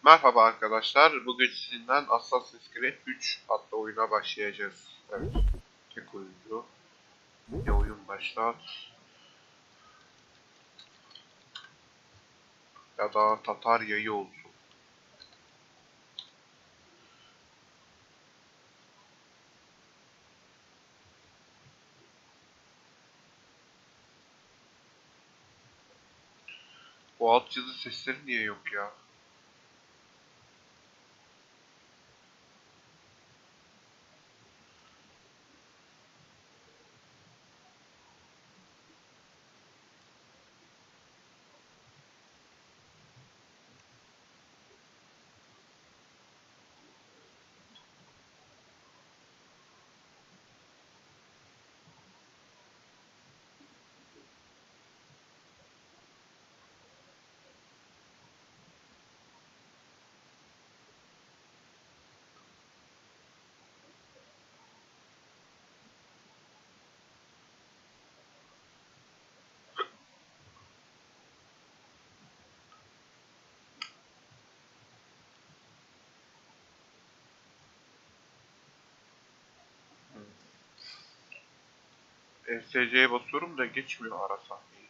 Merhaba arkadaşlar. Bugün sizinden Assassin's Creed 3 adlı oyuna başlayacağız. Evet. Tek oyuncu. Ne oyun başlat. Ya da Tatar yayı olsun. Bu alt yazı sesleri niye yok ya? ESC'ye basıyorum da geçmiyor ara sahneyi.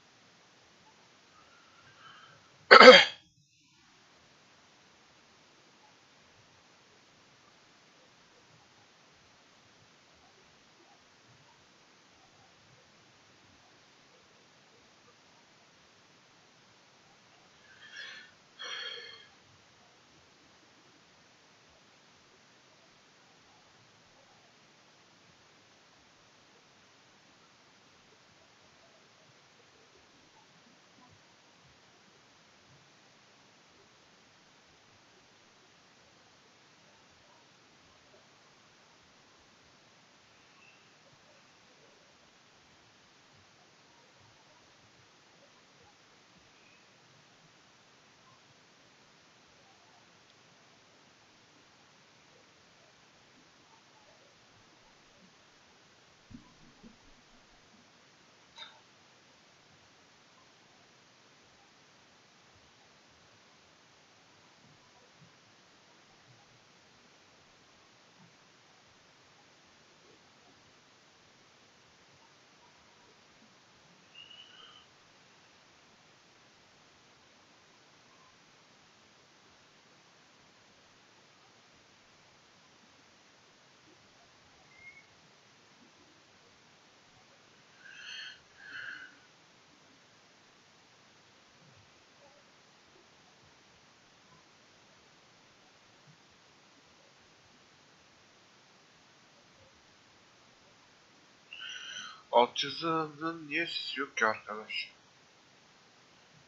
Alt yazının niye sesi yok ki arkadaş?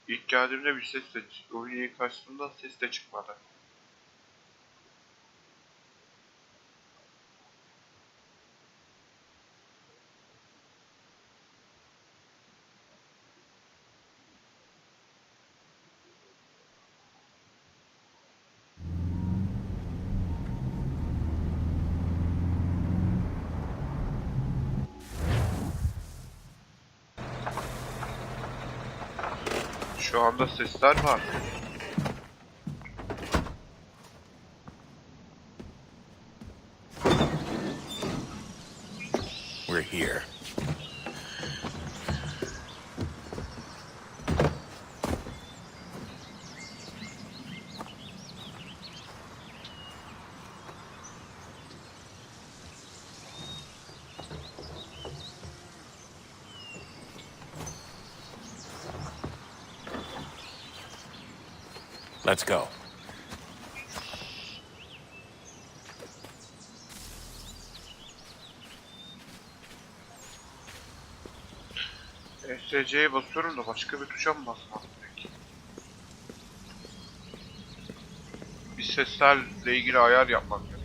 İlk geldiğimde bir ses de oyunu ilk açtığımda ses de çıkmadı. Şu anda sesler var. We're here. Let's go. ESC'ye basıyorum da başka bir tuşa mı basmam gerek? Bir seslerle ilgili ayar yapmak gerek.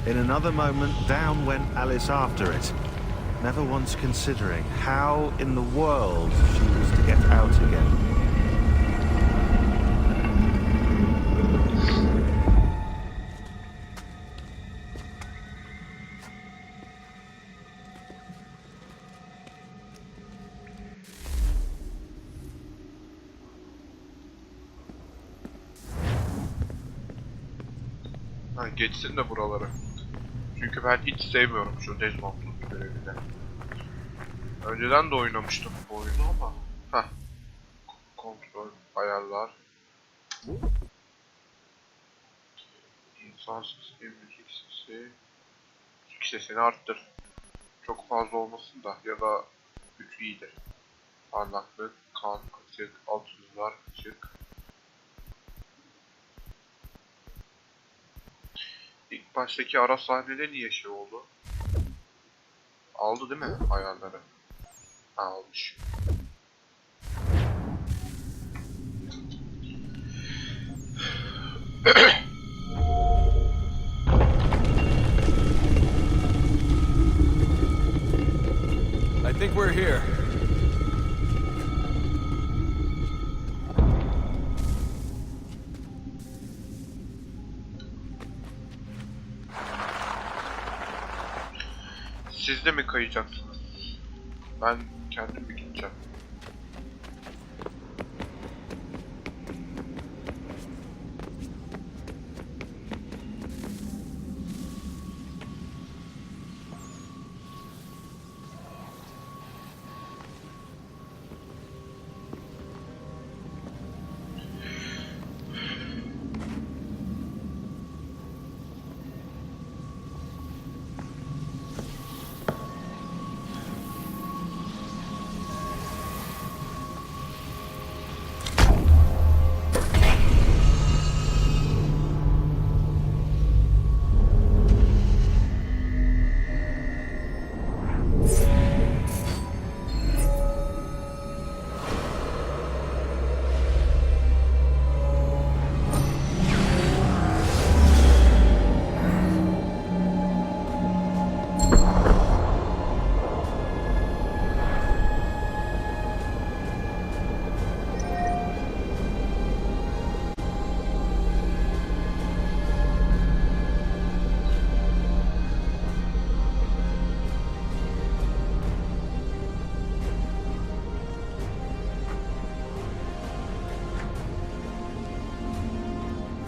In another moment, down went Alice after it, never once considering how in the world she was to get out again. Ha, geçsin de buraları. Çünkü ben hiç sevmiyorum şu Desmond'un görevini. Önceden de oynamıştım bu oyunu ama. Heh. Kontrol, ayarlar. İnsan sesi, müzik sesi. Müzik sesini arttır. Çok fazla olmasın da ya da 3 iyidir. Parlaklık, kan, açık, alt hızlar, açık. İlk baştaki ara sahnede niye şey oldu? Aldı değil mi ayarları? Ha, almış. I think we're here. Siz de mi kayacaksınız? Ben kendim mi gideceğim?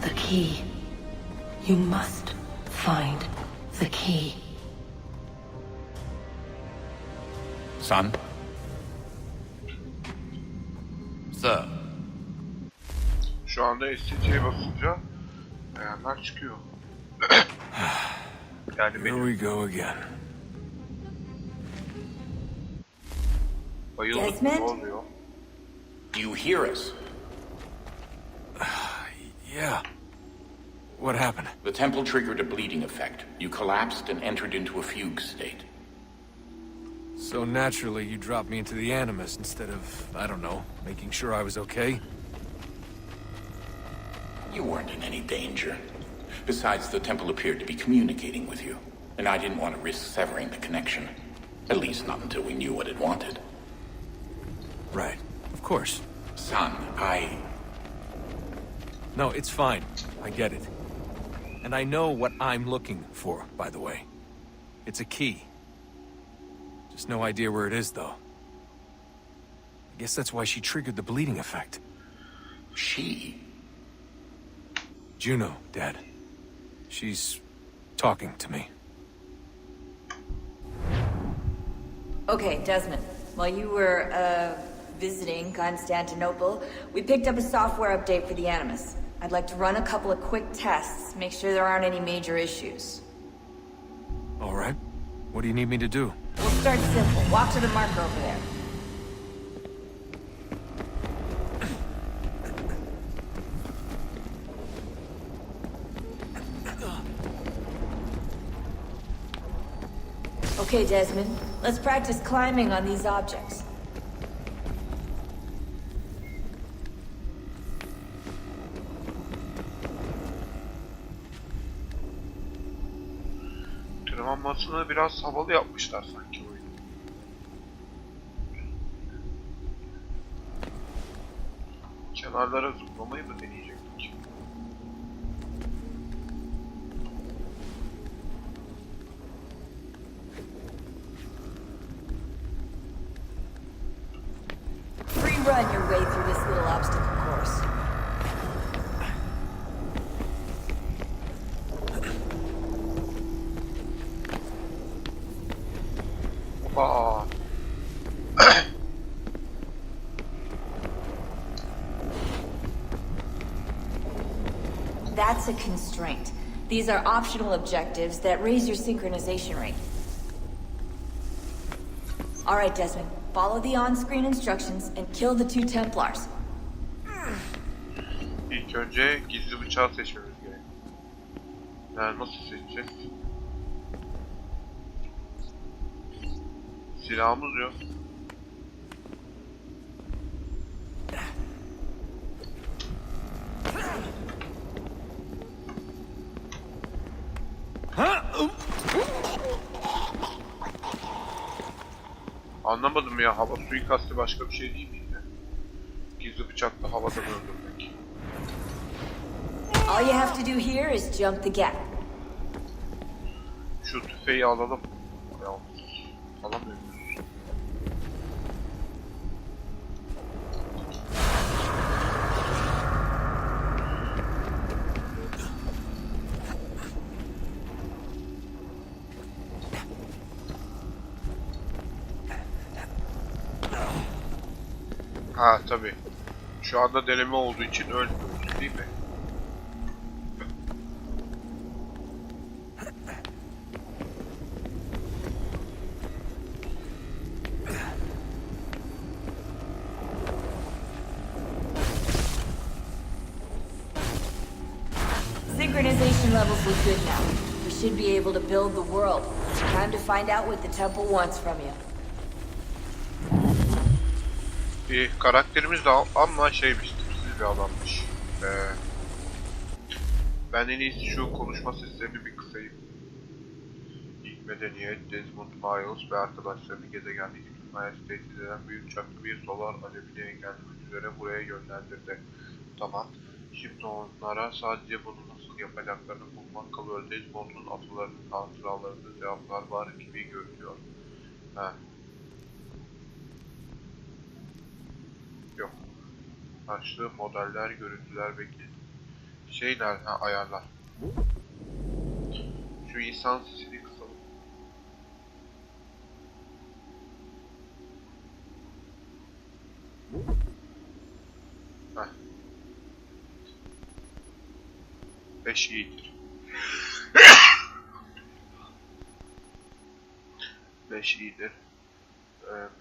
The key. You must find the key. Son? Sir. Şu anda SC'ye basınca ayarlar çıkıyor. Yani Here benim we go again. bayıldım, ne Desmond? oluyor? Do you hear us? Yeah. What happened? The temple triggered a bleeding effect. You collapsed and entered into a fugue state. So naturally, you dropped me into the Animus instead of, I don't know, making sure I was okay? You weren't in any danger. Besides, the temple appeared to be communicating with you, and I didn't want to risk severing the connection. At least not until we knew what it wanted. Right. Of course. Son, No, it's fine. I get it. And I know what I'm looking for, by the way. It's a key. Just no idea where it is, though. I guess that's why she triggered the bleeding effect. She? Juno, Dad. She's talking to me. Okay, Desmond. While you were, visiting Constantinople, we picked up a software update for the Animus. I'd like to run a couple of quick tests, make sure there aren't any major issues. All right. What do you need me to do? We'll start simple. Walk to the marker over there. Okay, Desmond. Let's practice climbing on these objects. Tırmanmasını biraz havalı yapmışlar sanki oyunu. Kenarlara zıplamayı mı deneyecektik? Free run your way through this little obstacle course. Aa. That's a constraint. These are optional objectives that raise your synchronization rate. Alright, Desmond. Follow the on-screen instructions and kill the 2 Templars. İlk önce gizli bıçağı seçmemiz gerek. Yani nasıl seçeceğiz? Silahımız yok. Anlamadım ya, hava suikastı başka bir şey değil miydi? Gizli bıçakla havada öldürmek. All you have to do here is jump the gap. Şu tüfeği alalım. Yalnız alamıyoruz. Ha tabii. Şu anda deneme olduğu için ölmüyoruz değil mi? Synchronization levels look good now. We should be able to build the world. Time to find out what the temple wants from you. Bir karakterimiz de ama şeymiş, tipsiz bir adammış. Ben en iyisi şu konuşma seslerini bir kısayım. İlk medeniyet, Desmond Miles ve arkadaşlarını gezegendeki tüm hayatı tehdit eden büyük çaplı bir solar alevini engellemek üzere buraya yönlendirdi. Tamam. Şimdi onlara sadece bunu nasıl yapacaklarını bulmak kalıyor. Desmond'un atalarının hatıralarında cevaplar var gibi görünüyor. Heh. Yok. Başlı modeller, görüntüler ve şeyler, ayarlar. Şu insan sesini kısalım. Heh. 5 iyidir. 5 iyidir.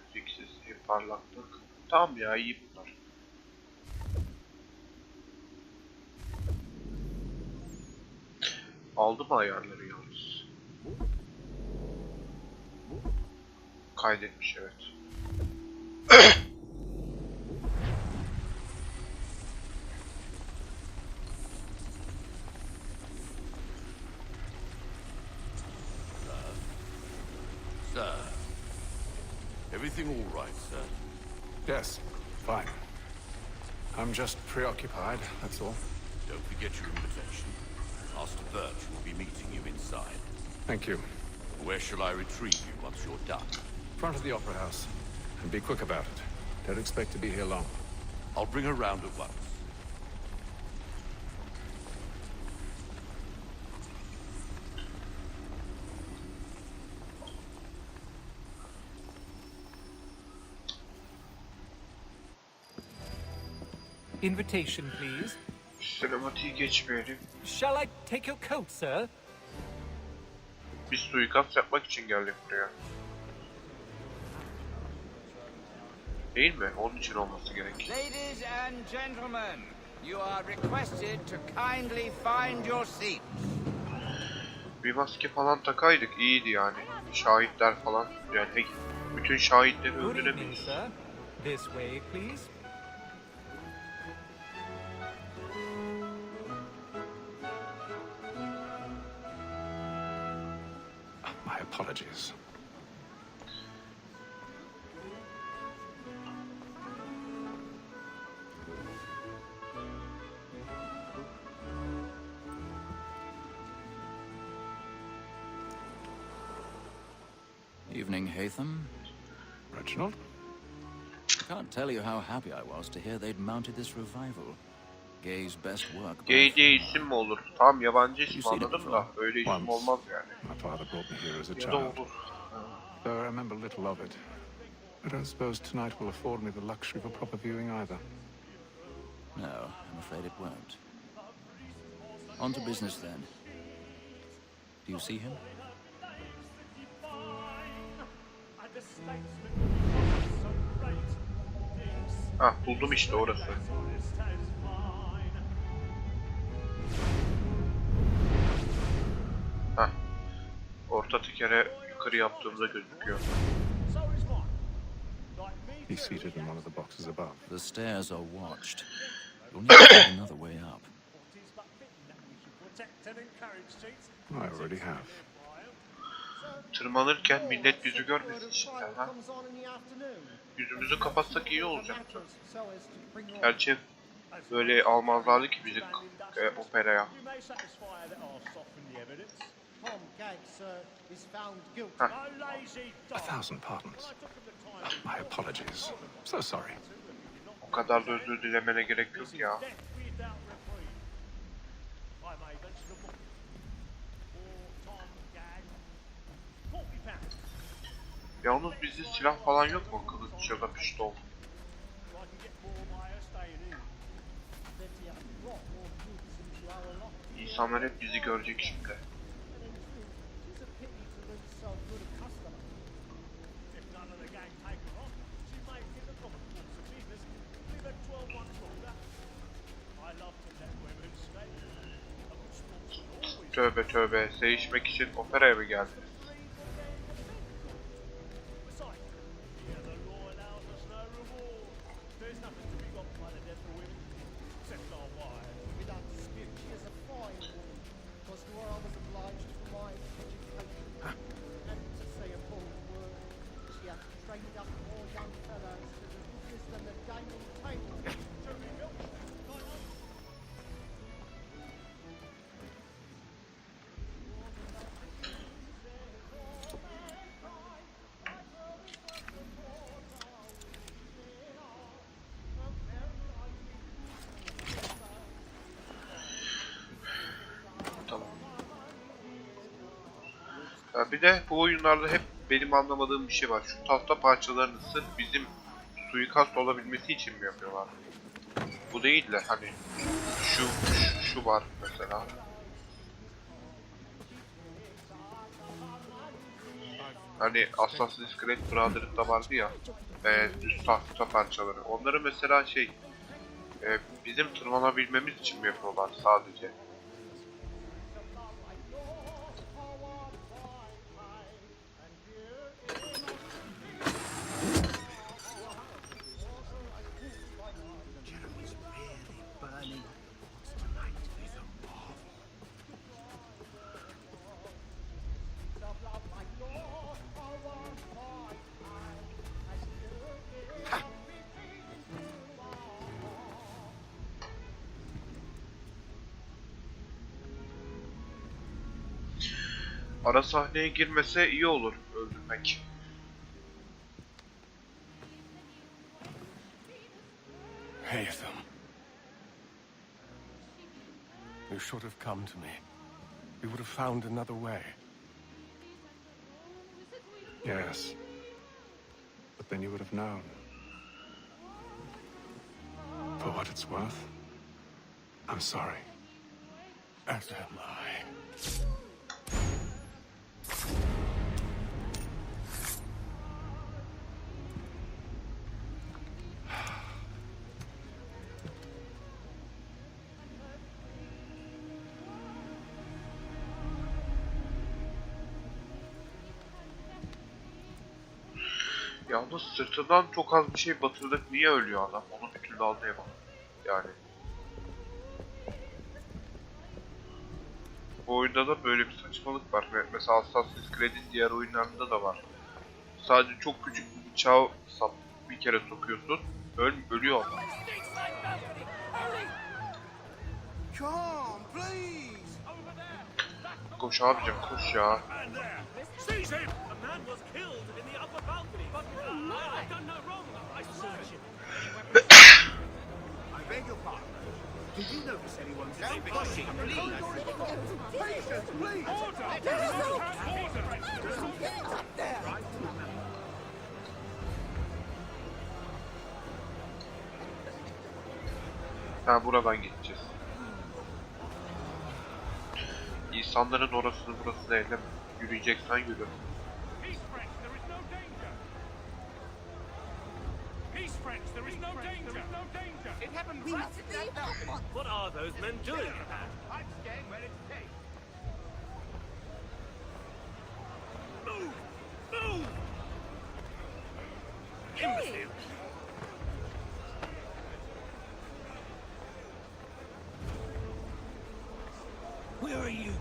Müzik sesi, parlaklık. Tamam ya, iyi bunlar. Aldı mı ayarları yalnız? Kaydetmiş, evet. Sir. Everything all right, sir? Yes, fine. I'm just preoccupied, that's all. Don't forget your invitation. Master Birch will be meeting you inside. Thank you. Where shall I retrieve you once you're done? Front of the Opera House. And be quick about it. Don't expect to be here long. I'll bring her round at once. Invitation, please. Sinematiği geçmeyelim. Shall I take your coat, sir? Biz suikast yapmak için geldik buraya. Değil mi? Onun için olması gerek. Ladies and gentlemen, you are requested to kindly find your seats. Bir maske falan takaydık, iyiydi yani. Şahitler falan, yani bütün şahitleri Good evening, öldüremeyiz. sir. This way, please. My apologies. Evening, Hatham. Reginald? I can't tell you how happy I was to hear they'd mounted this revival. Gay's best work. Gay diye isim mi olur? Tam yabancı isim You see it anladım da öyle isim Once. olmaz yani. My father brought me here as a Ya da child. olur. Though I remember little of it. I don't suppose tonight will afford me the luxury of a proper viewing either. No, I'm afraid it won't. On to business then. Do you see him? Hah, buldum işte orası. Hah. Orta tekere yukarı yaptığımda gözüküyor. He's seated in one of the boxes above. The stairs are watched. You'll need to find another way up. I already have. Tırmanırken millet yüzü görmesin şimdiden ha. Yüzümüzü kapatsak iyi olacaktı. Gerçi böyle almazlardı ki bizi operaya. Heh. 1,000 pardons. My apologies. So sorry. O kadar da özür dilemene gerek yok ya. Yalnız bizde silah falan yok mu? Kılıç ya da pistol. İnsanlar hep bizi görecek şimdi. Tövbe tövbe, sevişmek için operaya mı geldiniz? Ya bir de bu oyunlarda hep benim anlamadığım bir şey var. Şu tahta parçalarını sırf bizim suikast olabilmesi için mi yapıyorlar? Bu değil de hani şu var mesela. Hani Assassin's Creed Brotherhood'da vardı ya, düz tahta parçaları. Onları mesela bizim tırmanabilmemiz için mi yapıyorlar sadece? Ara sahneye girmese iyi olur öldürmek. Hatham. You should have come to me. We would have found another way. Yes. But then you would have known. For what it's worth, I'm sorry. As am I. Yalnız sırtından çok az bir şey batırdık. Niye ölüyor adam? Onu bir türlü anlayamadım. Yani. Bu oyunda da böyle bir saçmalık var. Mesela Assassin's Creed'in diğer oyunlarında da var. Sadece çok küçük bir bıçağı bir kere sokuyorsun. Ölüyor adam. Koş abicim koş ya. Ha, buradan gideceğiz. İnsanların orasını burası değil mi? Yürüyeceksen yürü. What are those men doing? Move! Move! Imbecile! Where are you going?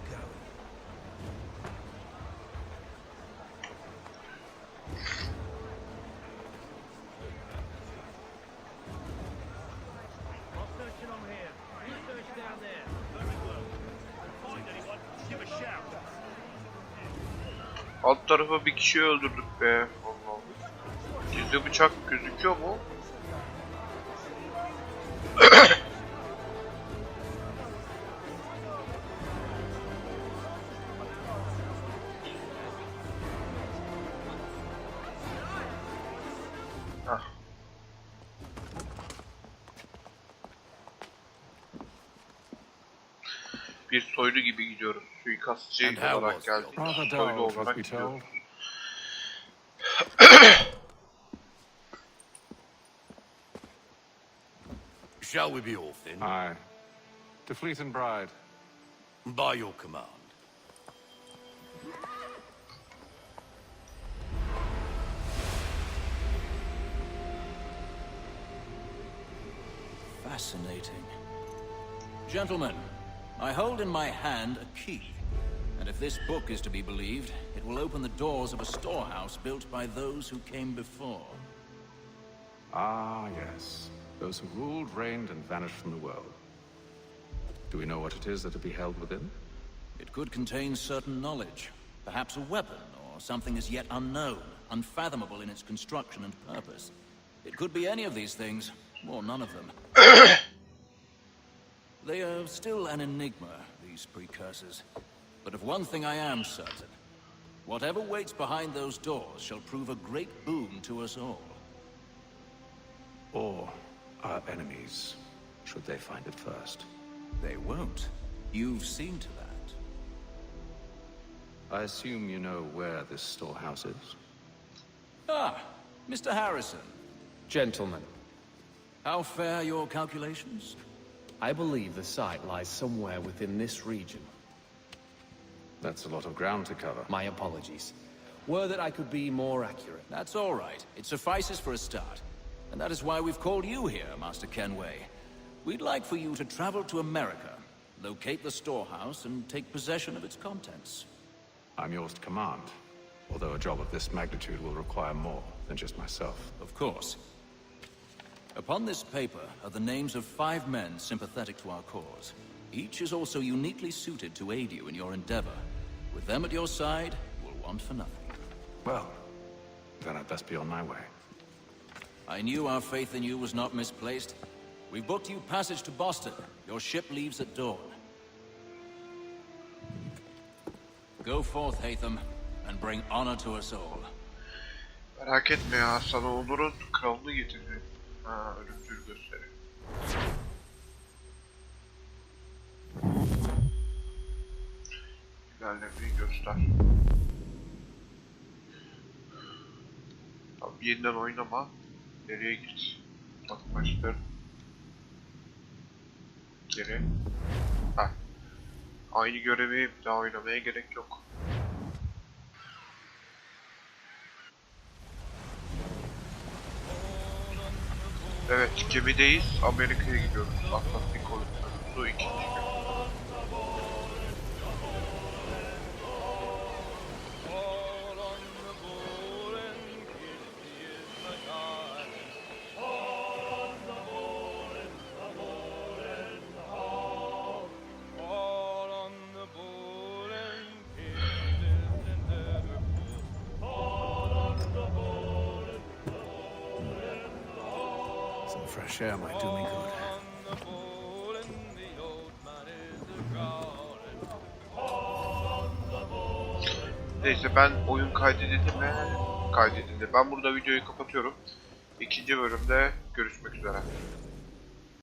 Alt tarafa bir kişiyi öldürdük be. Allah Allah. Gizli bıçak gözüküyor mu? Hah. Bir soylu gibi gidiyoruz. Suikastçı olarak geldik. Soylu olarak gidiyoruz. Shall we be off then? Aye. To Fleet and Bride. By your command. Fascinating. Gentlemen, I hold in my hand a key. And if this book is to be believed, it will open the doors of a storehouse built by those who came before. Ah, yes. Those who ruled, reigned, and vanished from the world. Do we know what it is that to be held within? It could contain certain knowledge. Perhaps a weapon, or something as yet unknown, unfathomable in its construction and purpose. It could be any of these things, or none of them. They are still an enigma, these precursors. But of one thing I am certain. Whatever waits behind those doors shall prove a great boon to us all. Or our enemies, should they find it first. They won't. You've seen to that. I assume you know where this storehouse is? Ah, Mr. Harrison. Gentlemen, How fare your calculations? I believe the site lies somewhere within this region. That's a lot of ground to cover. My apologies. Were that I could be more accurate. That's all right. It suffices for a start. And that is why we've called you here, Master Kenway. We'd like for you to travel to America, locate the storehouse, and take possession of its contents. I'm yours to command, although a job of this magnitude will require more than just myself. Of course. Upon this paper are the names of 5 men sympathetic to our cause. Each is also uniquely suited to aid you in your endeavor. With them at your side, you will want for nothing. Well, then I'd best be on my way. I knew our faith in you was not misplaced. We've booked you passage to Boston. Your ship leaves at dawn. Go forth, Hatham, and bring honor to us all. Merak etme ya, sana Onur'un kralını getireceğim. Ha, ölümcül gösteri. İlerlemeyi göster. Tamam, yeniden oynama. Nereye git? Bak başlar. Geri. Ha. Aynı görevi bir daha oynamaya gerek yok. Evet, gemideyiz. Amerika'ya gidiyoruz. Atlantik Okyanusu 2. gemi. fresh air might do me good. Neyse ben oyun kaydedildi mi? Kaydedildi. Ben burada videoyu kapatıyorum. İkinci bölümde görüşmek üzere.